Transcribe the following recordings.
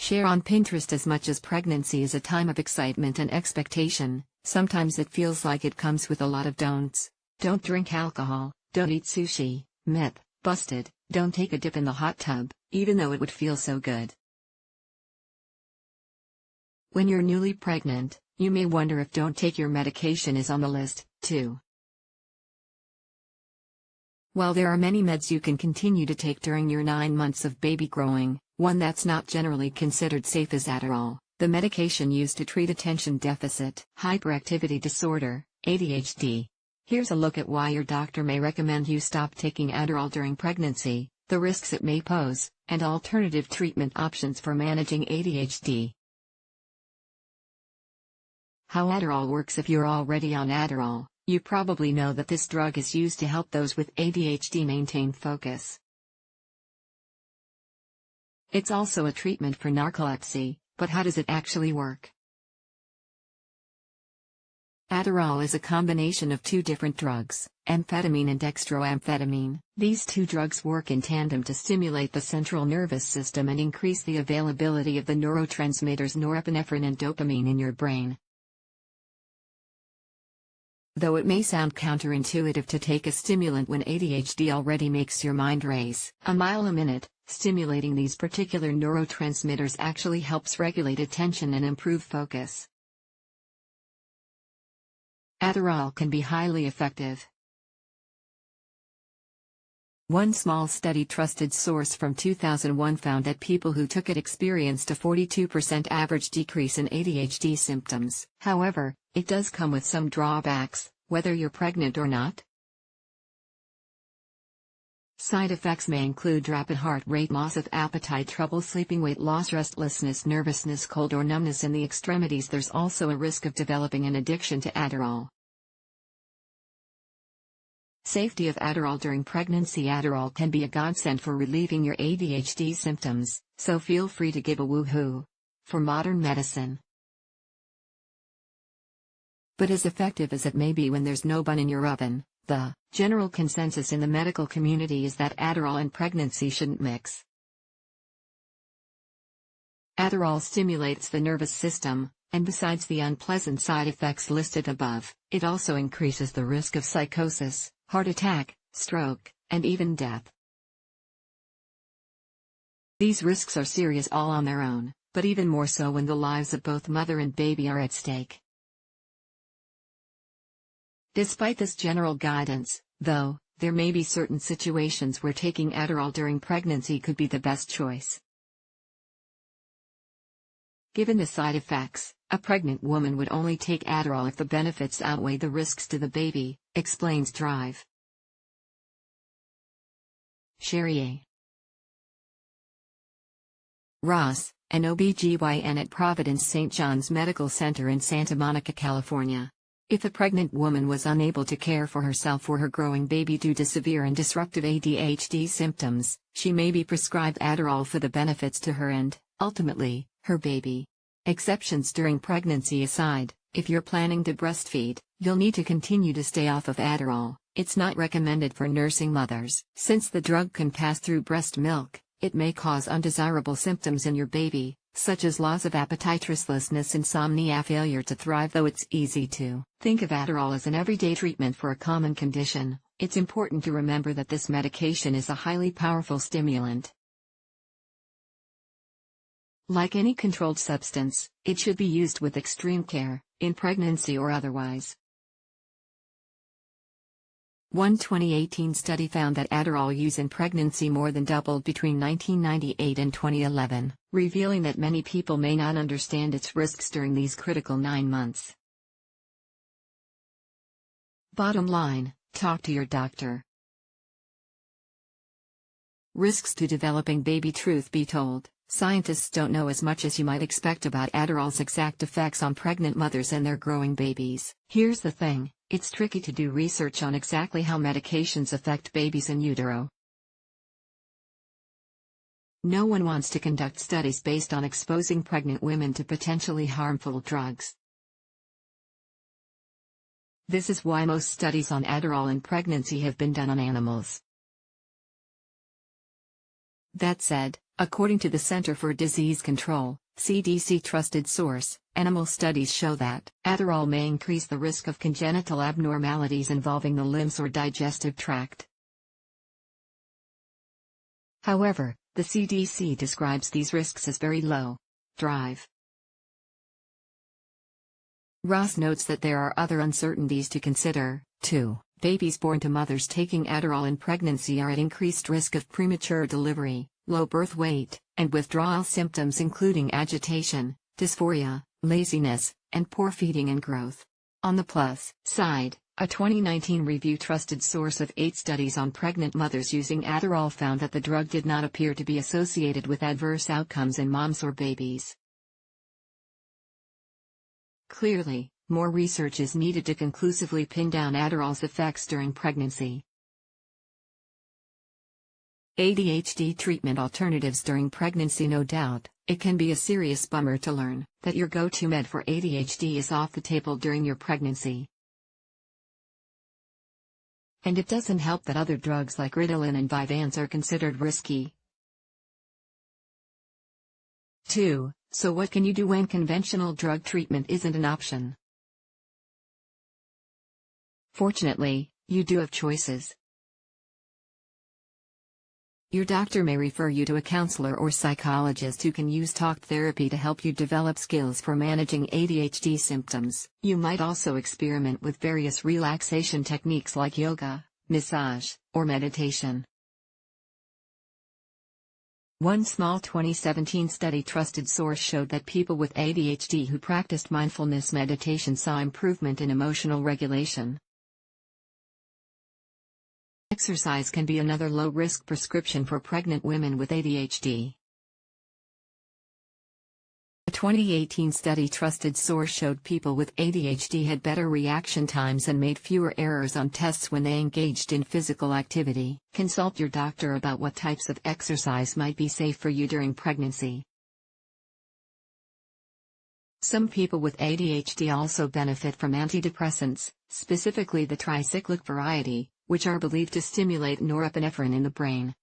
Share on Pinterest. As much as pregnancy is a time of excitement and expectation, sometimes it feels like it comes with a lot of don'ts. Don't drink alcohol, don't eat sushi, myth, busted, don't take a dip in the hot tub, even though it would feel so good. When you're newly pregnant, you may wonder if don't take your medication is on the list, too. While there are many meds you can continue to take during your 9 months of baby growing, one that's not generally considered safe is Adderall, the medication used to treat attention deficit hyperactivity disorder, ADHD. Here's a look at why your doctor may recommend you stop taking Adderall during pregnancy, the risks it may pose, and alternative treatment options for managing ADHD. How Adderall works. If you're already on Adderall, you probably know that this drug is used to help those with ADHD maintain focus. It's also a treatment for narcolepsy, but how does it actually work? Adderall is a combination of two different drugs, amphetamine and dextroamphetamine. These two drugs work in tandem to stimulate the central nervous system and increase the availability of the neurotransmitters norepinephrine and dopamine in your brain. Though it may sound counterintuitive to take a stimulant when ADHD already makes your mind race a mile a minute, stimulating these particular neurotransmitters actually helps regulate attention and improve focus. Adderall can be highly effective. One small study trusted source from 2001 found that people who took it experienced a 42% average decrease in ADHD symptoms. However, it does come with some drawbacks, whether you're pregnant or not. Side effects may include rapid heart rate, loss of appetite, trouble sleeping, weight loss, restlessness, nervousness, cold or numbness in the extremities. There's also a risk of developing an addiction to Adderall. Safety of Adderall during pregnancy. Adderall can be a godsend for relieving your ADHD symptoms, so feel free to give a woohoo for modern medicine. But as effective as it may be when there's no bun in your oven, the general consensus in the medical community is that Adderall and pregnancy shouldn't mix. Adderall stimulates the nervous system, and besides the unpleasant side effects listed above, it also increases the risk of psychosis, heart attack, stroke, and even death. These risks are serious all on their own, but even more so when the lives of both mother and baby are at stake. Despite this general guidance, though, there may be certain situations where taking Adderall during pregnancy could be the best choice. Given the side effects, a pregnant woman would only take Adderall if the benefits outweigh the risks to the baby, explains Drive. Sherry Ross, an OB/GYN at Providence St. John's Medical Center in Santa Monica, California. If a pregnant woman was unable to care for herself or her growing baby due to severe and disruptive ADHD symptoms, she may be prescribed Adderall for the benefits to her and, ultimately, her baby. Exceptions during pregnancy aside, if you're planning to breastfeed, you'll need to continue to stay off of Adderall. It's not recommended for nursing mothers. Since the drug can pass through breast milk, it may cause undesirable symptoms in your baby, such as loss of appetite, restlessness, insomnia, failure to thrive. Though it's easy to think of Adderall as an everyday treatment for a common condition, it's important to remember that this medication is a highly powerful stimulant. Like any controlled substance, it should be used with extreme care, in pregnancy or otherwise. One 2018 study found that Adderall use in pregnancy more than doubled between 1998 and 2011, revealing that many people may not understand its risks during these critical 9 months. Bottom line, talk to your doctor. Risks to developing baby. Truth be told, scientists don't know as much as you might expect about Adderall's exact effects on pregnant mothers and their growing babies. Here's the thing. It's tricky to do research on exactly how medications affect babies in utero. No one wants to conduct studies based on exposing pregnant women to potentially harmful drugs. This is why most studies on Adderall in pregnancy have been done on animals. That said, According to the Center for Disease Control, CDC trusted source, animal studies show that Adderall may increase the risk of congenital abnormalities involving the limbs or digestive tract. However, the CDC describes these risks as very low. Drive. Ross notes that there are other uncertainties to consider, too. Babies born to mothers taking Adderall in pregnancy are at increased risk of premature delivery, low birth weight, and withdrawal symptoms including agitation, dysphoria, laziness, and poor feeding and growth. On the plus side, a 2019 review trusted source of 8 studies on pregnant mothers using Adderall found that the drug did not appear to be associated with adverse outcomes in moms or babies. Clearly, more research is needed to conclusively pin down Adderall's effects during pregnancy. ADHD treatment alternatives during pregnancy. No doubt, it can be a serious bummer to learn that your go-to med for ADHD is off the table during your pregnancy. And it doesn't help that other drugs like Ritalin and Vyvanse are considered risky. 2. So what can you do when conventional drug treatment isn't an option? Fortunately, you do have choices. Your doctor may refer you to a counselor or psychologist who can use talk therapy to help you develop skills for managing ADHD symptoms. You might also experiment with various relaxation techniques like yoga, massage, or meditation. One small 2017 study trusted source showed that people with ADHD who practiced mindfulness meditation saw improvement in emotional regulation. Exercise can be another low-risk prescription for pregnant women with ADHD. A 2018 study trusted source showed people with ADHD had better reaction times and made fewer errors on tests when they engaged in physical activity. Consult your doctor about what types of exercise might be safe for you during pregnancy. Some people with ADHD also benefit from antidepressants, specifically the tricyclic variety, which are believed to stimulate norepinephrine in the brain.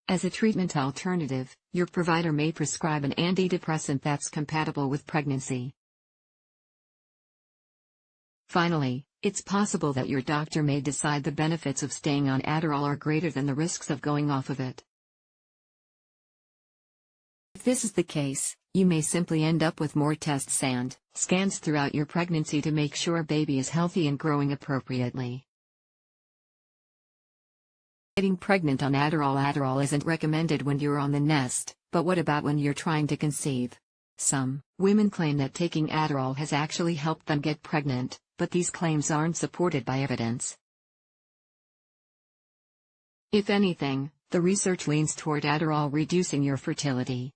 As a treatment alternative, your provider may prescribe an antidepressant that's compatible with pregnancy. Finally, it's possible that your doctor may decide the benefits of staying on Adderall are greater than the risks of going off of it. If this is the case, you may simply end up with more tests and scans throughout your pregnancy to make sure baby is healthy and growing appropriately. Getting pregnant on Adderall. Adderall isn't recommended when you're on the nest, but what about when you're trying to conceive? Some women claim that taking Adderall has actually helped them get pregnant, but these claims aren't supported by evidence. If anything, the research leans toward Adderall reducing your fertility.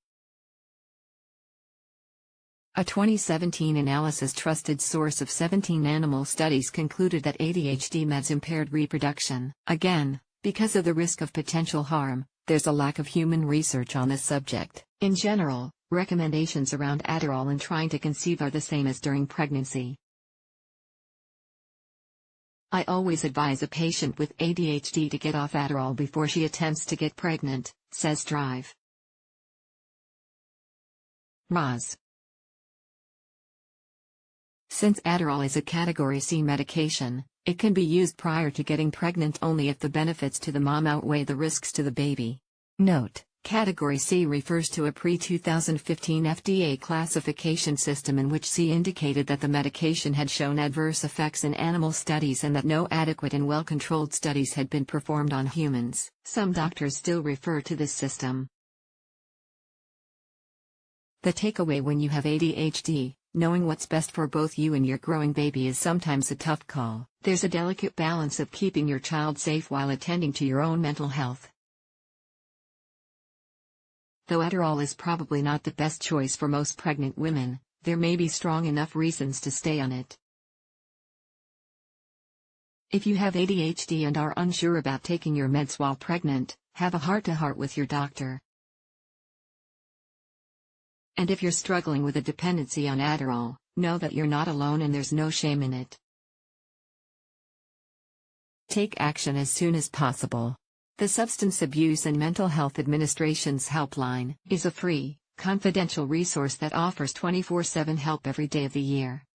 A 2017 analysis trusted source of 17 animal studies concluded that ADHD meds impaired reproduction. Again, because of the risk of potential harm, there's a lack of human research on this subject. In general, recommendations around Adderall in trying to conceive are the same as during pregnancy. I always advise a patient with ADHD to get off Adderall before she attempts to get pregnant, says Drive. Roz. Since Adderall is a Category C medication, it can be used prior to getting pregnant only if the benefits to the mom outweigh the risks to the baby. Note: Category C refers to a pre-2015 FDA classification system in which C indicated that the medication had shown adverse effects in animal studies and that no adequate and well-controlled studies had been performed on humans. Some doctors still refer to this system. The takeaway: when you have ADHD, knowing what's best for both you and your growing baby is sometimes a tough call. There's a delicate balance of keeping your child safe while attending to your own mental health. Though Adderall is probably not the best choice for most pregnant women, there may be strong enough reasons to stay on it. If you have ADHD and are unsure about taking your meds while pregnant, have a heart-to-heart with your doctor. And if you're struggling with a dependency on Adderall, know that you're not alone and there's no shame in it. Take action as soon as possible. The Substance Abuse and Mental Health Administration's helpline is a free, confidential resource that offers 24/7 help every day of the year.